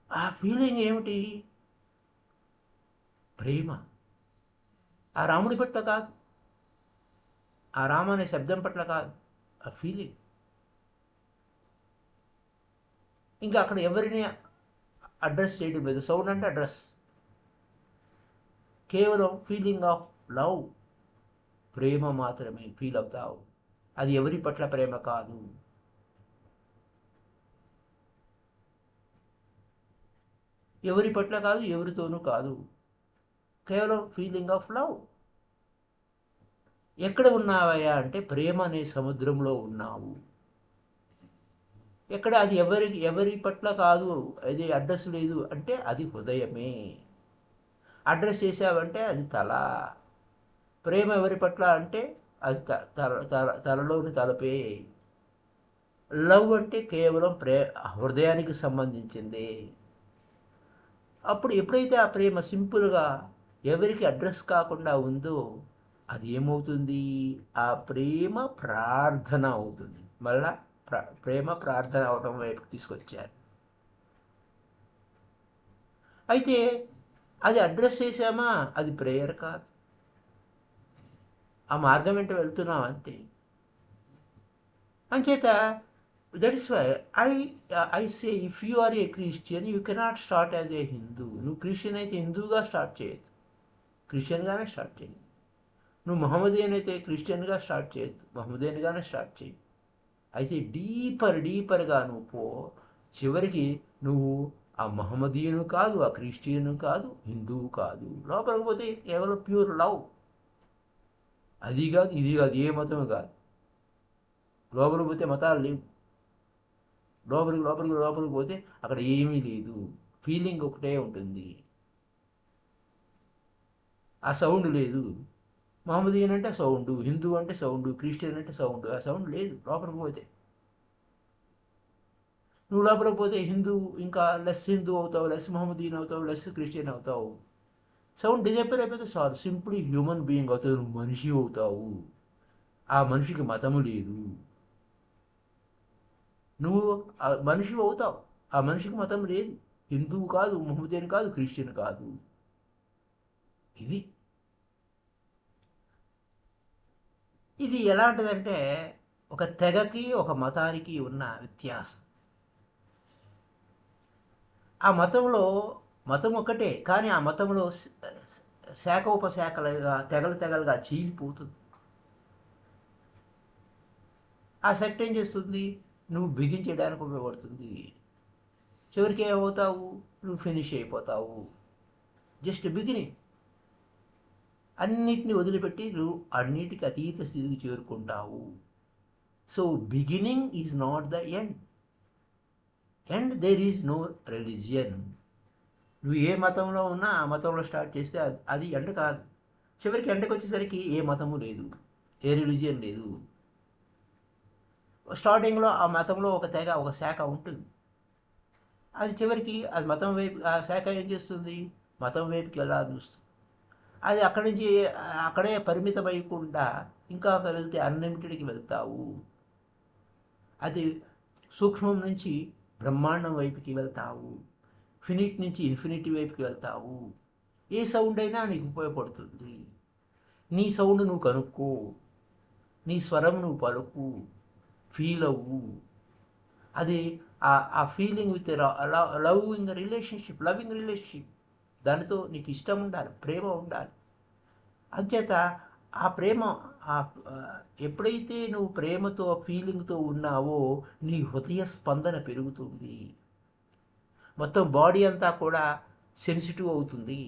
ఆ ఫీలింగ్ ఏమిటి? ప్రేమ. ఆ రాముడి పట్ల కాదు, ఆ రామ అనే శబ్దం పట్ల కాదు, ఆ ఫీలింగ్. ఇంకా అక్కడ ఎవరిని అడ్రస్ చేయడం లేదు. సౌండ్ అంటే అడ్రస్. కేవలం ఫీలింగ్ ఆఫ్ లవ్, ప్రేమ మాత్రమే ఫీల్ అవుతావు. అది ఎవరి పట్ల ప్రేమ కాదు. ఎవరి పట్ల కాదు, ఎవరితోనూ కాదు, కేవలం ఫీలింగ్ ఆఫ్ లవ్. ఎక్కడ ఉన్నావయ్యా అంటే ప్రేమ అనే సముద్రంలో ఉన్నావు. ఎక్కడ అది ఎవరి పట్ల కాదు, అది అడ్రస్ లేదు అంటే అది హృదయమే. అడ్రస్ చేసావంటే అది తల. ప్రేమ ఎవరి పట్ల అంటే అది తలలోని తలపే. లవ్ అంటే కేవలం హృదయానికి సంబంధించింది. అప్పుడు ఎప్పుడైతే ఆ ప్రేమ సింపుల్గా ఎవరికి అడ్రస్ కాకుండా ఉందో అది ఏమవుతుంది, ఆ ప్రేమ ప్రార్థన అవుతుంది. మళ్ళా ప్రేమ ప్రార్థన అవడం వైపుకి తీసుకొచ్చారు. అయితే అది అడ్రస్ చేసామా, అది ప్రేయర్ కాదు. ఆ మార్గం వెంట వెళ్తున్నాం అంతే. అంచేత that is why I say if you are a Christian you cannot start as a Hindu. నువ్వు క్రిస్టియన్ అయితే హిందూగా స్టార్ట్ చేయొద్దు, క్రిస్టియన్గానే స్టార్ట్ చేయదు. నువ్వు మహమ్మదీయన్ అయితే క్రిస్టియన్గా స్టార్ట్ చేయొద్దు, మహమ్మదీయన్గానే స్టార్ట్ చేయి. అయితే డీపర్గా నువ్వు పో. చివరికి నువ్వు ఆ మహమ్మదీయును కాదు, ఆ క్రిస్టియను కాదు, హిందువు కాదు. లోపలికి పోతే కేవలం ప్యూర్ లవ్. అది కాదు, ఇది కాదు, ఏ మతము కాదు. లోపలికి పోతే మతాలు లేవు. లోపలికి పోతే అక్కడ ఏమీ లేదు, ఫీలింగ్ ఒకటే ఉంటుంది. ఆ సౌండ్ లేదు. మహమ్మదీయన్ అంటే సౌండ్, హిందూ అంటే సౌండ్, క్రిస్టియన్ అంటే సౌండ్. ఆ సౌండ్ లేదు లోపలికి పోతే. నువ్వు లోపలికి పోతే హిందూ ఇంకా లెస్ హిందూ అవుతావు, లెస్ మహమ్మదీన్ అవుతావు, లెస్ క్రిస్టియన్ అవుతావు. సౌండ్ డిజపేర్ అయిపోతే చాలు, సింపుల్ హ్యూమన్ బీయింగ్ అవుతావు, నువ్వు మనిషి అవుతావు. ఆ మనిషికి మతము లేదు. నువ్వు మనిషి అవుతావు, ఆ మనిషికి మతం లేదు. హిందువు కాదు, మహమ్మదీన్ కాదు, క్రిస్టియన్ కాదు. ఇది ఇది ఎలాంటిదంటే ఒక తెగకి ఒక మతానికి ఉన్న వ్యత్యాసం. ఆ మతంలో మతం ఒకటే, కానీ ఆ మతంలో శాఖోపశాఖలుగా తెగలుగా చీలిపోతుంది. ఆ సెక్ట్ ఏం చేస్తుంది, నువ్వు బిగించడానికి ఉపయోగపడుతుంది. చివరికి ఏమవుతావు, నువ్వు ఫినిష్ అయిపోతావు. Just beginning. అన్నిటిని వదిలిపెట్టి నువ్వు అన్నిటికీ అతీత స్థితికి చేరుకుంటావు. So beginning is not the end, and there is no religion. నువ్వు ఏ మతంలో ఉన్నా ఆ మతంలో స్టార్ట్ చేస్తే అది ఎండ్ కాదు. చివరికి ఎండకి వచ్చేసరికి ఏ మతము లేదు, ఏ రిలీజియన్ లేదు. స్టార్టింగ్లో ఆ మతంలో ఒక తెగ, ఒక శాఖ ఉంటుంది. అది చివరికి అది మతం వైపు, ఆ శాఖ ఏం చేస్తుంది, మతం వైపుకి ఎలా చూస్తుంది. అది అక్కడి నుంచి అక్కడే పరిమితం అయ్యకుండా ఇంకా వెళ్తే అన్లిమిటెడ్కి వెళ్తావు. అది సూక్ష్మం నుంచి బ్రహ్మాండం వైపుకి వెళ్తావు, ఫినిట్ నుంచి ఇన్ఫినిటీ వైపుకి వెళ్తావు. ఏ సౌండ్ అయినా నీకు ఉపయోగపడుతుంది. నీ సౌండ్ నువ్వు కనుక్కో, నీ స్వరం నువ్వు పలుకు, ఫీల్ అవ్వు. అది ఆ ఫీలింగ్ విత్ లవింగ్ రిలేషన్షిప్, దానితో నీకు ఇష్టం ఉండాలి, ప్రేమ ఉండాలి. అంచేత ఆ ప్రేమ ఎప్పుడైతే నువ్వు ప్రేమతో ఫీలింగ్తో ఉన్నావో నీ హృదయ స్పందన పెరుగుతుంది. మొత్తం బాడీ అంతా కూడా సెన్సిటివ్ అవుతుంది.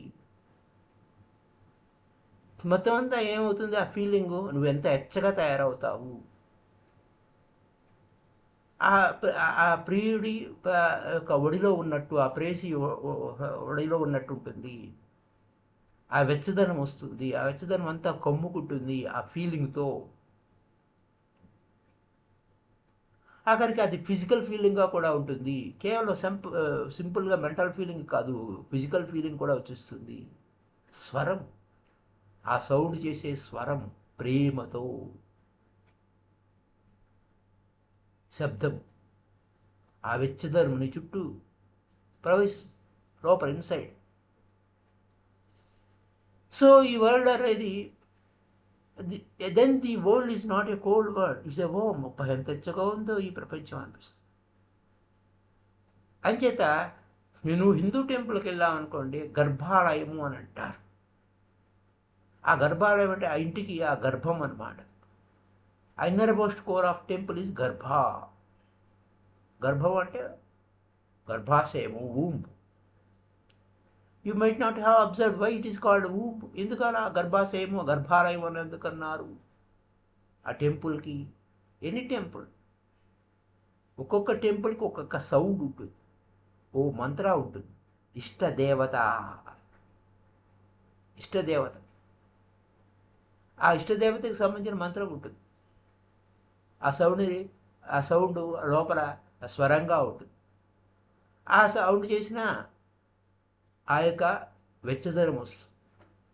మొత్తం అంతా ఏమవుతుంది, ఆ నువ్వు ఎంత ఎచ్చగా తయారవుతావు. ఆ ప్రియుడి యొక్క ఒడిలో ఉన్నట్టు, ఆ ప్రేసి ఒడిలో ఉన్నట్టు ఉంటుంది. ఆ వెచ్చదనం వస్తుంది, ఆ వెచ్చదనం అంతా కమ్ముకుంటుంది ఆ ఫీలింగ్తో. ఆఖరికి అది ఫిజికల్ ఫీలింగ్గా కూడా ఉంటుంది. కేవలం సింపుల్గా మెంటల్ ఫీలింగ్ కాదు, ఫిజికల్ ఫీలింగ్ కూడా వచ్చేస్తుంది. స్వరం, ఆ సౌండ్ చేసే స్వరం ప్రేమతో, శబ్దం, ఆ వెచ్చదనం నీ చుట్టూ లోపల ఇన్సైడ్. సో ఈ వరల్డ్ అనేది then the world is not a cold world, it's a warm. ఎంత తెచ్చగా ఉందో ఈ ప్రపంచం అనిపిస్తుంది. అంచేత నువ్వు హిందూ టెంపుల్కి వెళ్ళావు అనుకోండి, గర్భాలయము అని అంటారు. ఆ గర్భాలయం అంటే ఆ ఇంటికి ఆ గర్భం అన్నమాట. Innermost core of temple is garbha. గర్భం అంటే గర్భాశయము, womb. You might not have observe why it is called womb. ఎందుకలా గర్భాశయము గర్భాలయం అని ఎందుకన్నారు ఆ టెంపుల్కి? ఎనీ టెంపుల్, ఒక్కొక్క టెంపుల్కి ఒక్కొక్క సౌండ్ ఉంటుంది, ఓ మంత్ర ఉంటుంది. ఇష్టదేవత, ఇష్టదేవత, ఆ ఇష్టదేవతకి సంబంధించిన మంత్రం ఉంటుంది. ఆ సౌండ్ లోపల స్వరంగా ఉంటుంది. ఆ సౌండ్ చేసిన ఆ యొక్క వెచ్చదనం వస్తుంది,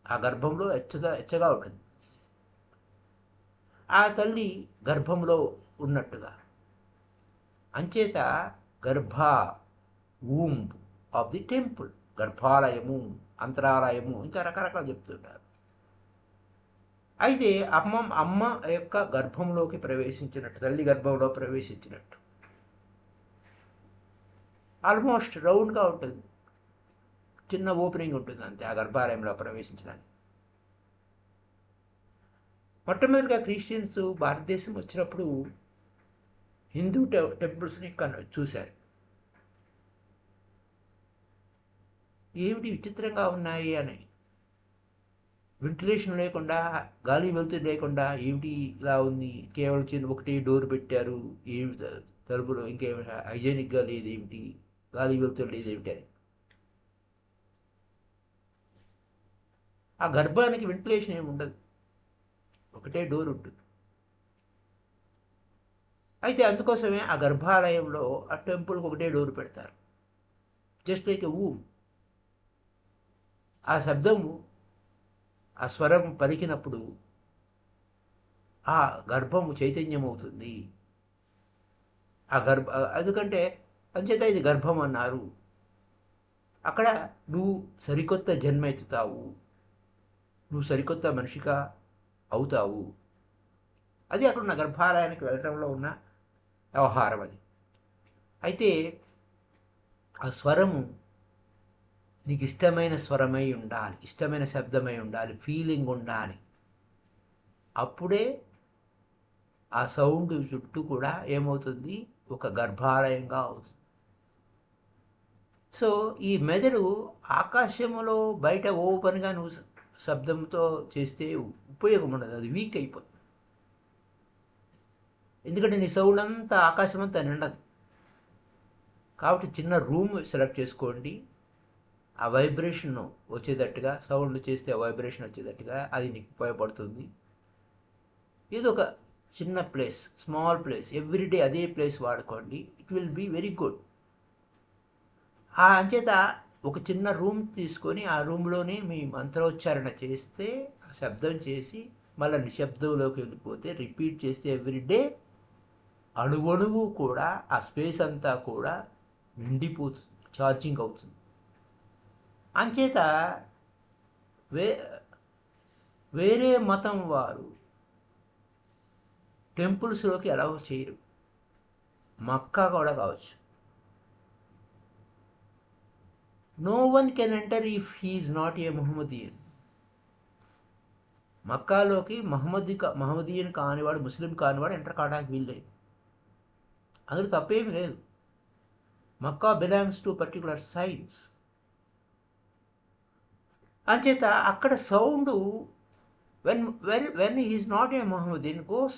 ఆ గర్భంలో వెచ్చగా ఉంటుంది. ఆ తల్లి గర్భంలో ఉన్నట్టుగా. అంచేత గర్భ, వూంబ్ ఆఫ్ ది టెంపుల్, గర్భాలయము, అంతరాలయము, ఇంకా రకరకాలు చెప్తుంటారు. అయితే అమ్మ యొక్క గర్భంలోకి ప్రవేశించినట్టు, తల్లి గర్భంలో ప్రవేశించినట్టు. ఆల్మోస్ట్ రౌండ్గా ఉంటుంది, చిన్న ఓపెనింగ్ ఉంటుంది అంతే ఆ గర్భాలయంలో ప్రవేశించడానికి. మొట్టమొదటిగా క్రిస్టియన్స్ భారతదేశం వచ్చినప్పుడు హిందూ టెంపుల్స్ని చూశారు. ఏమిటి విచిత్రంగా ఉన్నాయి అని. వెంటిలేషన్ లేకుండా, గాలి వెలుతురు లేకుండా, ఏమిటి ఇలా ఉంది, కేవలం చిన్న ఒకటి డోర్ పెట్టారు, ఏమి తలుపులు, ఇంకేమి హైజీనిక్గా లేదు, ఏమిటి గాలి వెలుతురు లేదు ఏమిటి అని. ఆ గర్భానికి వెంటిలేషన్ ఏమి ఉండదు, ఒకటే డోర్ ఉంటుంది. అయితే అందుకోసమే ఆ గర్భాలయంలో ఆ టెంపుల్కి ఒకటే డోర్ పెడతారు, జస్ట్ లైక్ ఎ వూమ్. ఆ శబ్దము, ఆ స్వరం పలికినప్పుడు ఆ గర్భము చైతన్యం అవుతుంది. ఆ ఎందుకంటే అంచేత ఇది గర్భం అన్నారు. అక్కడ నువ్వు సరికొత్త జన్మ ఎత్తుతావు, నువ్వు సరికొత్త మనిషిగా అవుతావు. అది అక్కడ ఉన్న గర్భాలయానికి వెళ్ళటంలో ఉన్న వ్యవహారం అది. అయితే ఆ స్వరము నీకు ఇష్టమైన స్వరమై ఉండాలి, ఇష్టమైన శబ్దమై ఉండాలి, ఫీలింగ్ ఉండాలి. అప్పుడే ఆ సౌండ్ చుట్టూ కూడా ఏమవుతుంది, ఒక గర్భాలయంగా అవుతుంది. సో ఈ మెదడు ఆకాశంలో బయట ఓపెన్గా నువ్వు శబ్దంతో చేస్తే ఉపయోగం ఉండదు, అది వీక్ అయిపోతుంది. ఎందుకంటే నీ సౌండ్ అంతా ఆకాశం అంతా నిండదు. కాబట్టి చిన్న రూమ్ సెలెక్ట్ చేసుకోండి, ఆ వైబ్రేషన్ వచ్చేటట్టుగా, సౌండ్ చేస్తే వైబ్రేషన్ వచ్చేటట్టుగా, అది నీకు ఉపయోగపడుతుంది. ఇది ఒక చిన్న ప్లేస్, స్మాల్ ప్లేస్, ఎవ్రీడే అదే ప్లేస్ వాడుకోండి, it will be very good. ఆ అంచేత ఒక చిన్న రూమ్ తీసుకొని ఆ రూమ్లోనే మీ మంత్రోచ్చారణ చేస్తే, ఆ శబ్దం చేసి మళ్ళీ నిశ్శబ్దంలోకి వెళ్ళిపోతే, రిపీట్ చేస్తే ఎవ్రీడే, అణువణువు కూడా ఆ స్పేస్ అంతా కూడా నిండిపోతుంది, ఛార్జింగ్ అవుతుంది. అంచేత వేరే మతం వారు టెంపుల్స్లోకి అలౌ చేయరు, మక్కా కూడా కావచ్చు. No one can enter if he is not a Mohammedan. మక్కాలోకి మహమ్మదీయన్ కానివాడు, ముస్లిం కానివాడు ఎంటర్ కావడానికి వీల్లేదు. అందులో తప్పేమి లేదు. Mecca belongs to particular science. అంచేత అక్కడ sound when he is not a Muhammadan goes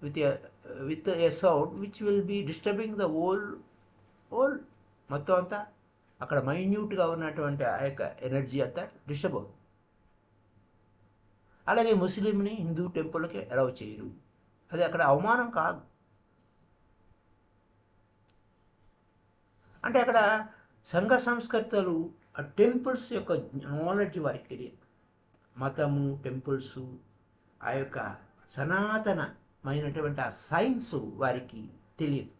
with a sound which will be disturbing the whole మొత్తం అంతా, అక్కడ మైన్యూట్గా ఉన్నటువంటి ఆ యొక్క ఎనర్జీ అంతా డిస్టర్బ్ అవుతుంది. అలాగే ముస్లింని హిందూ టెంపుల్కి అలౌ చేయరు, అది అక్కడ అవమానం కాదు. అంటే అక్కడ సంఘ సంస్కర్తలు ఆ టెంపుల్స్ యొక్క నాలెడ్జ్ వారికి తెలియదు. మతము, టెంపుల్స్, ఆ యొక్క సనాతనమైనటువంటి ఆ సైన్స్ వారికి తెలియదు.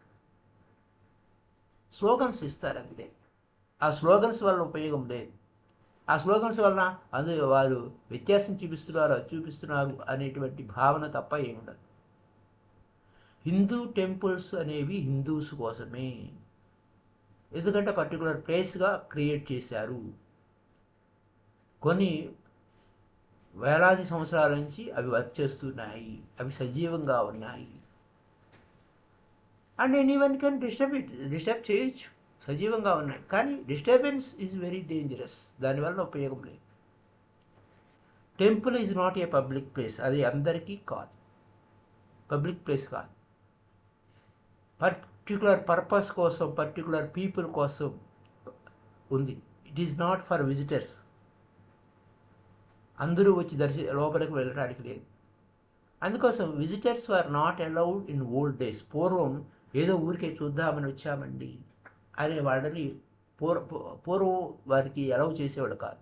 స్లోగన్స్ ఇస్తారు అంతే, ఆ స్లోగన్స్ వల్ల ఉపయోగం లేదు. ఆ స్లోగన్స్ వలన వారు వ్యత్యాసం చూపిస్తున్నారు అనేటువంటి భావన తప్ప ఏముండదు. హిందూ టెంపుల్స్ అనేవి హిందూస్ కోసమే, ఎందుకంటే పర్టికులర్ ప్లేస్గా క్రియేట్ చేశారు. కొన్ని వేలాది సంవత్సరాల నుంచి అవి వర్క్ చేస్తున్నాయి, అవి సజీవంగా ఉన్నాయి. అండ్ ఎనీవన్ కెన్ డిస్టర్బ్ చేయొచ్చు, సజీవంగా ఉన్నాయి. కానీ డిస్టర్బెన్స్ ఈజ్ వెరీ డేంజరస్, దానివల్ల ఉపయోగం లేదు. Temple is not a public place, అది అందరికీ కాదు, పబ్లిక్ ప్లేస్ కాదు. పర్టికులర్ పర్పస్ కోసం, పర్టికులర్ పీపుల్ కోసం ఉంది. It is not for visitors. అందరూ వచ్చి లోపలికి వెళ్ళడానికి లేదు. అందుకోసం visitors are not allowed in old days. పూర్వం ఏదో ఊరికే చూద్దామని వచ్చామండి అనే వాళ్ళని పూర్వం వారికి అలౌ చేసేవాడు కాదు.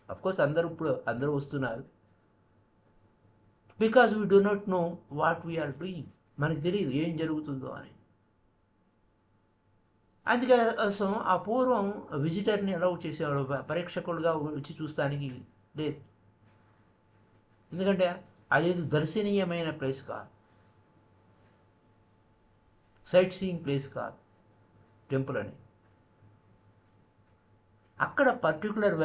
అఫ్కోర్స్ అందరూ వస్తున్నారు. Because we do not know what we are doing. మనకు తెలియదు ఏం జరుగుతుందో అని. అందుకోసం ఆ పూర్వం విజిటర్ని అలౌ చేసేవాడు, పరీక్షకులుగా వచ్చి చూస్తానికి లేదు. ఎందుకంటే అదేదో దర్శనీయమైన ప్లేస్ కాదు, సైట్ సీయింగ్ ప్లేస్ కాదు టెంపుల్ అని. అక్కడ పర్టికులర్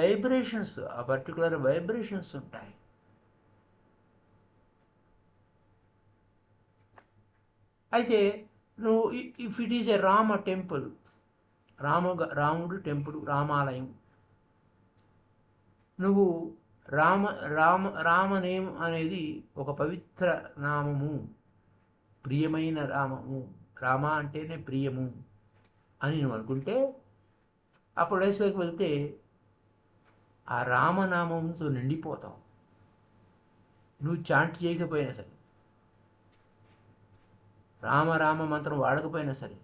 వైబ్రేషన్స్ ఉంటాయి. అయితే నువ్వు if it is a Rama temple, రాముడు టెంపుల్, రామాలయం, నువ్వు రామనేమ్ అనేది ఒక పవిత్ర నామము, ప్రియమైన రామము, రామ అంటేనే ప్రియము అని నువ్వు అనుకుంటే ఆ ప్లేస్లోకి వెళ్తే ఆ రామనామంతో నిండిపోతావు. నువ్వు చాంట్ చేయకపోయినా సరే, రామ మంత్రం వాడకపోయినా సరే,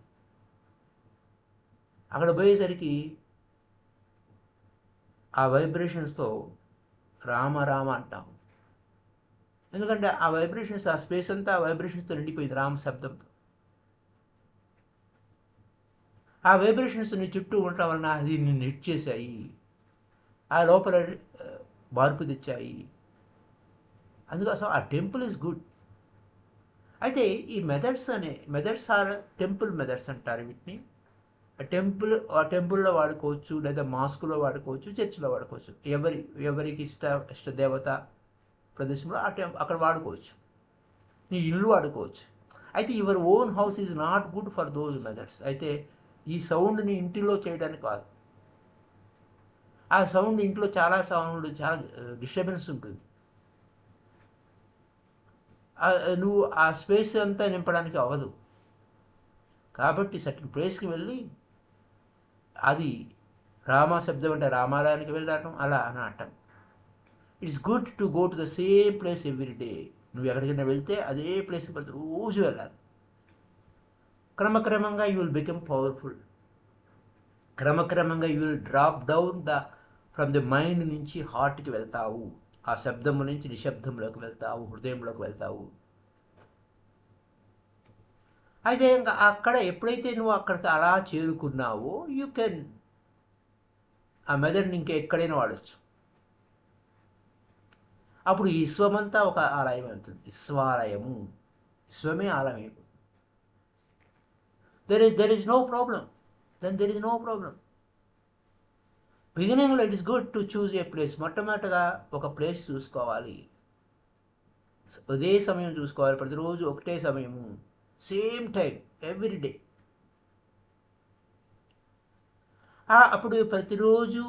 అక్కడ పోయేసరికి ఆ వైబ్రేషన్స్తో రామ అంటావు. ఎందుకంటే ఆ వైబ్రేషన్స్, ఆ స్పేస్ అంతా ఆ వైబ్రేషన్స్తో నిండిపోయింది, రామ శబ్దంతో. ఆ వైబ్రేషన్స్ నీ చుట్టూ ఉండటం వలన అది నిన్ను హిట్ చేశాయి, ఆ లోపల మార్పు తెచ్చాయి. అందుకోసం ఆ టెంపుల్ ఈజ్ గుడ్. అయితే ఈ మెథడ్స్ ఆర్ టెంపుల్ మెథడ్స్ అంటారు వీటిని. ఆ టెంపుల్లో వాడుకోవచ్చు, లేదా మాస్కులో వాడుకోవచ్చు, చర్చిలో వాడుకోవచ్చు. ఎవరికి ఇష్ట దేవత ప్రదేశంలో అక్కడ వాడుకోవచ్చు. నీ ఇల్లు వాడుకోవచ్చు. అయితే your own house is not good for those methods. అయితే ఈ సౌండ్ని ఇంటిలో చేయడానికి కాదు. ఆ సౌండ్ ఇంట్లో చాలా డిస్టర్బెన్స్ ఉంటుంది. నువ్వు ఆ స్పేస్ అంతా నింపడానికి అవ్వదు. కాబట్టి సర్టన్ ప్లేస్కి వెళ్ళి, అది రామ శబ్దం అంటే రామాలయానికి వెళ్ళడం అలా అని అంటాం. It's good to go to the same place every day. నువ్వు ఎక్కడికైనా వెళ్తే అదే ప్లేస్కి రోజు వెళ్ళాలి. క్రమక్రమంగా యూ విల్ బికమ్ పవర్ఫుల్. క్రమక్రమంగా you will drop down from the mind నుంచి హార్ట్కి వెళ్తావు. ఆ శబ్దము నుంచి నిశ్శబ్దంలోకి వెళ్తావు, హృదయంలోకి వెళ్తావు. అయితే ఇంకా అక్కడ ఎప్పుడైతే నువ్వు అక్కడికి అలా చేరుకున్నావో, యూ కెన్ ఆ మెథడ్ని ఇంకా ఎక్కడైనా వాడచ్చు. అప్పుడు ఈ విశ్వమంతా ఒక ఆలయం అవుతుంది, విశ్వాలయము. విశ్వమే ఆలయం. there is no problem. Then there is no problem. బిగినింగ్లో it is good to choose a place. మొట్టమొదటిగా ఒక ప్లేస్ చూసుకోవాలి, అదే సమయం చూసుకోవాలి. ప్రతిరోజు ఒకటే సమయము, సేమ్ టైం ఎవ్రీ డే. అప్పుడు ప్రతిరోజు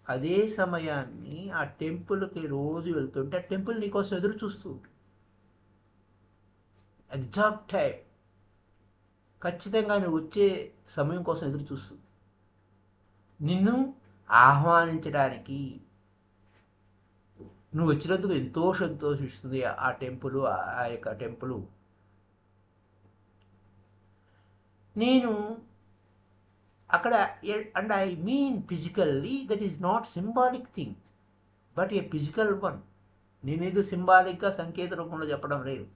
అదే సమయాన్ని ఆ టెంపుల్కి రోజు వెళ్తుంటే ఆ టెంపుల్ నీకోసం ఎదురు చూస్తూ ఎగ్జాక్ట్ టైం, ఖచ్చితంగా నువ్వు వచ్చే సమయం కోసం ఎదురు చూస్తూ నిన్ను ఆహ్వానించడానికి, నువ్వు వచ్చినందుకు ఎంతో సంతోషిస్తుంది ఆ టెంపుల్, ఆ యొక్క టెంపుల్. నేను అక్కడ, and I mean physically, that is not symbolic thing but A physical one. నేనేదో సింబాలిక్గా సంకేత రూపంలో చెప్పడం లేదు,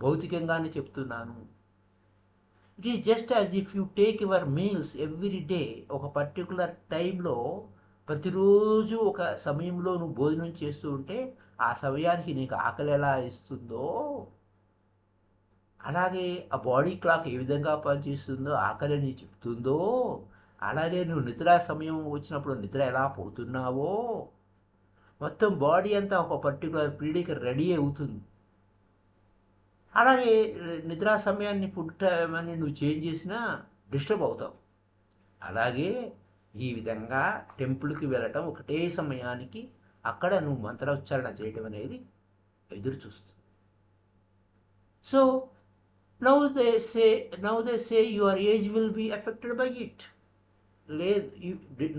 భౌతికంగానే చెప్తున్నాను. It is just as if you take your meals every day. ఒక పర్టికులర్ టైంలో ప్రతిరోజు ఒక సమయంలో నువ్వు భోజనం చేస్తూ ఉంటే ఆ సమయానికి నీకు ఆకలి ఎలా ఇస్తుందో, అలాగే ఆ బాడీ క్లాక్ ఏ విధంగా పనిచేస్తుందో, ఆకలి అని చెప్తుందో, అలాగే నువ్వు నిద్ర సమయం వచ్చినప్పుడు నిద్ర ఎలా పోతున్నావో, మొత్తం బాడీ అంతా ఒక పర్టికులర్ పీరియడ్కి రెడీ అవుతుంది. అలాగే నిద్రా సమయాన్ని, ఫుడ్ టైం అని నువ్వు చేంజ్ చేసినా డిస్టర్బ్ అవుతావు. అలాగే ఈ విధంగా టెంపుల్కి వెళ్ళటం, ఒకటే సమయానికి అక్కడ నువ్వు మంత్రోచ్చారణ చేయడం అనేది ఎదురు చూస్తుంది. So now they say your age will be affected by it. లేదు,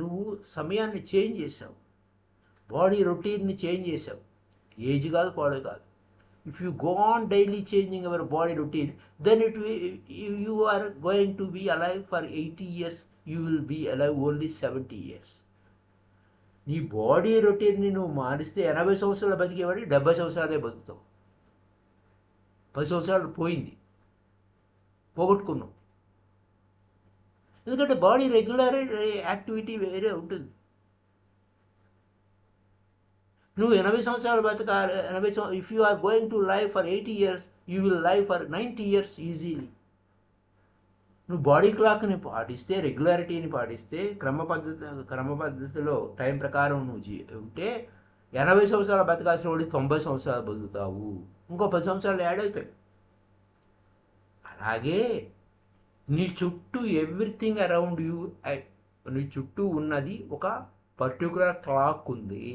నువ్వు సమయాన్ని చేంజ్ చేసావు, బాడీ రొటీన్ని చేంజ్ చేసావు. ఏజ్ కాదు, పాడు కాదు. If you go on daily changing our body routine, then you are going to be alive for 80 years. You will be alive only 70 years. నీ బాడీ రొటీన్ని నువ్వు మారిస్తే 80 సంవత్సరాలు బతికేవాడి 70 సంవత్సరాలే బతుకుతావు. 10 సంవత్సరాలు పోయింది, పోగొట్టుకున్నావు. ఎందుకంటే బాడీ రెగ్యులర్ యాక్టివిటీ వేరే ఉంటుంది. నువ్వు 80 సంవత్సరాలు బతకాలి. If you are going to live for 80 years, you will live for 90 years easily. నువ్వు బాడీ క్లాక్ని పాటిస్తే, రెగ్యులారిటీని పాటిస్తే, క్రమ పద్ధతిలో టైం ప్రకారం నువ్వు ఉంటే 80 సంవత్సరాలు బతకాల్సిన వాడి 90 సంవత్సరాలు బతుకుతావు. ఇంకో 10 సంవత్సరాలు యాడ్ అవుతాయి. అలాగే నీ చుట్టూ ఎవ్రీథింగ్ అరౌండ్ యూ, నీ చుట్టూ ఉన్నది ఒక పర్టికులర్ క్లాక్ ఉంది.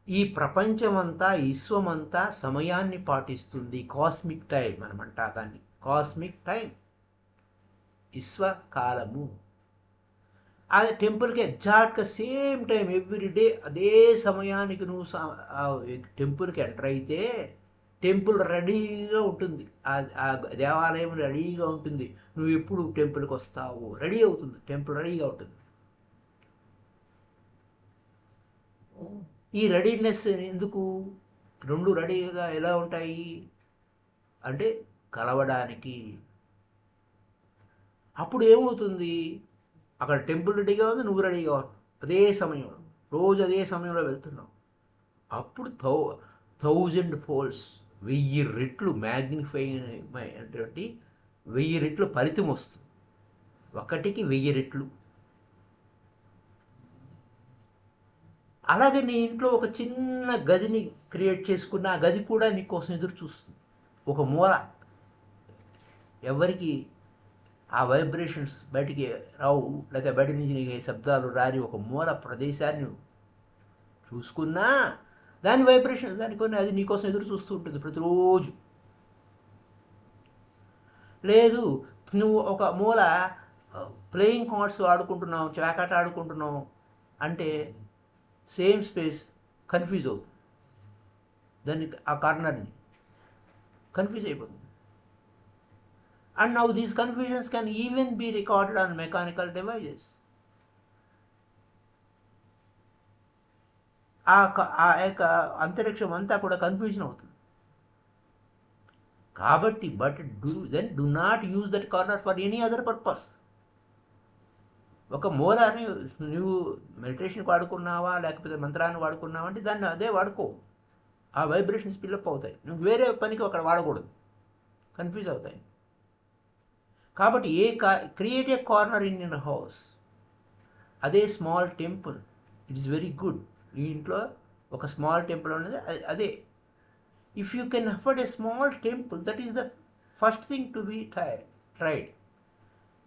ఈ ప్రపంచమంతా, విశ్వమంతా సమయాన్ని పాటిస్తుంది. కాస్మిక్ టైం మనమంటా దాన్ని. కాస్మిక్ టైం, విశ్వకాలము. అదే టెంపుల్కి ఎగ్జాక్ట్గా సేమ్ టైం ఎవ్రీ డే అదే సమయానికి నువ్వు టెంపుల్కి ఎంటర్ అయితే టెంపుల్ రెడీగా ఉంటుంది, ఆ దేవాలయం రెడీగా ఉంటుంది. నువ్వు ఎప్పుడు టెంపుల్కి వస్తావు రెడీ అవుతుంది, టెంపుల్ రెడీగా ఉంటుంది. ఈ రెడీనెస్ ఎందుకు? రెండు రెడీగా ఎలా ఉంటాయి అంటే కలవడానికి. అప్పుడు ఏమవుతుంది, అక్కడ టెంపుల్ రెడీగా ఉంది, నువ్వు రెడీగా ఉన్నావు అదే సమయంలో, రోజు అదే సమయంలో వెళ్తున్నావు. అప్పుడు 1000 folds, 1000 రెట్లు మ్యాగ్నిఫై అయినటువంటి 1000 రెట్లు ఫలితం వస్తుంది. ఒకటికి 1000 రెట్లు. అలాగే నీ ఇంట్లో ఒక చిన్న గదిని క్రియేట్ చేసుకున్న, ఆ గది కూడా నీకోసం ఎదురు చూస్తుంది. ఒక మూల, ఎవరికి ఆ వైబ్రేషన్స్ బయటికి రావు, లేకపోతే బయట నుంచి నీకు శబ్దాలు రాని ఒక మూల ప్రదేశాన్ని చూసుకున్నా దాని వైబ్రేషన్స్ దానికొని అది నీకోసం ఎదురు చూస్తూ ఉంటుంది ప్రతిరోజు. లేదు, నువ్వు ఒక మూల ప్లేయింగ్ కార్డ్స్ ఆడుకుంటున్నావు, చాకాట ఆడుకుంటున్నావు అంటే సేమ్ స్పేస్ కన్ఫ్యూజ్ అవుతుంది, దాన్ని ఆ కార్నర్ని కన్ఫ్యూజ్ అయిపోతుంది. And now these confusions can even be recorded on mechanical devices. ఆ యొక్క అంతరిక్షం అంతా కూడా కన్ఫ్యూజన్ అవుతుంది. కాబట్టి do not use that corner for any other purpose. ఒక మూలాన్ని నువ్వు మెడిటేషన్కి వాడుకున్నావా, లేకపోతే మంత్రాన్ని వాడుకున్నావా అంటే దాన్ని అదే వాడుకో. ఆ వైబ్రేషన్స్ పిల్లప్ అవుతాయి. నువ్వు వేరే పనికి అక్కడ వాడకూడదు, కన్ఫ్యూజ్ అవుతాయి. కాబట్టి create a corner in your house. అదే small temple. It is very good. ఈ ఇంట్లో ఒక స్మాల్ టెంపుల్ అనేది అదే. If you can afford a small temple, that is the first thing to be tried.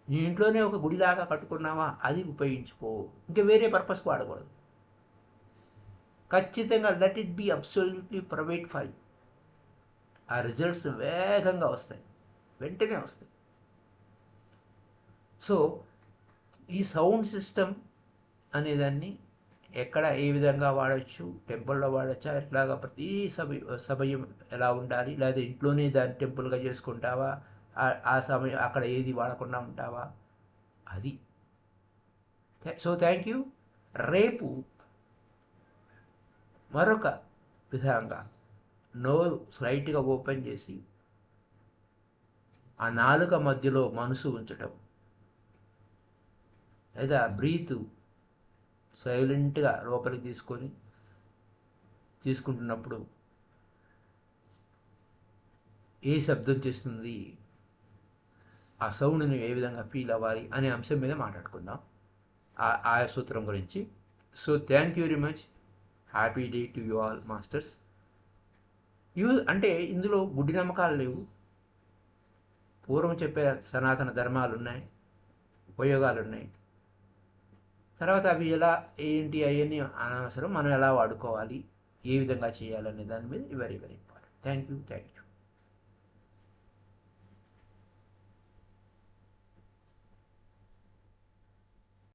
నీ ఇంట్లోనే ఒక గుడిలాగా కట్టుకున్నావా, అది ఉపయోగించుకో, ఇంకా వేరే పర్పస్కి వాడకూడదు. ఖచ్చితంగా let it be absolutely private file. ఆ రిజల్ట్స్ వేగంగా వస్తాయి, వెంటనే వస్తాయి. సో ఈ సౌండ్ సిస్టమ్ అనేదాన్ని ఎక్కడ ఏ విధంగా వాడచ్చు, టెంపుల్లో వాడచ్చా, ఎట్లాగా ప్రతి సమయం ఎలా ఉండాలి, లేదా ఇంట్లోనే దాన్ని టెంపుల్గా చేసుకుంటావా, ఆ సమయం అక్కడ ఏది వాడకుండా ఉంటావా, అది. So thank you. రేపు మరొక విధంగా నోరు స్లైట్గా ఓపెన్ చేసి ఆ నాలుక మధ్యలో మనసు ఉంచటం, లేదా బ్రీత్ సైలెంట్గా లోపలికి తీసుకుంటున్నప్పుడు ఏ శబ్దం చేస్తుంది, ఆ సౌండ్ని ఏ విధంగా ఫీల్ అవ్వాలి అనే అంశం మీద మాట్లాడుకుందాం, ఆయా సూత్రం గురించి. So thank you very much. Happy day to you all masters. అంటే ఇందులో గుడ్డి నమ్మకాలు లేవు. పూర్వం చెప్పే సనాతన ధర్మాలు ఉన్నాయి, ఉపయోగాలు ఉన్నాయి. తర్వాత అవి ఎలా ఏంటి అవన్నీ అనవసరం. మనం ఎలా వాడుకోవాలి, ఏ విధంగా చేయాలనే దాని మీద very very important. Thank you.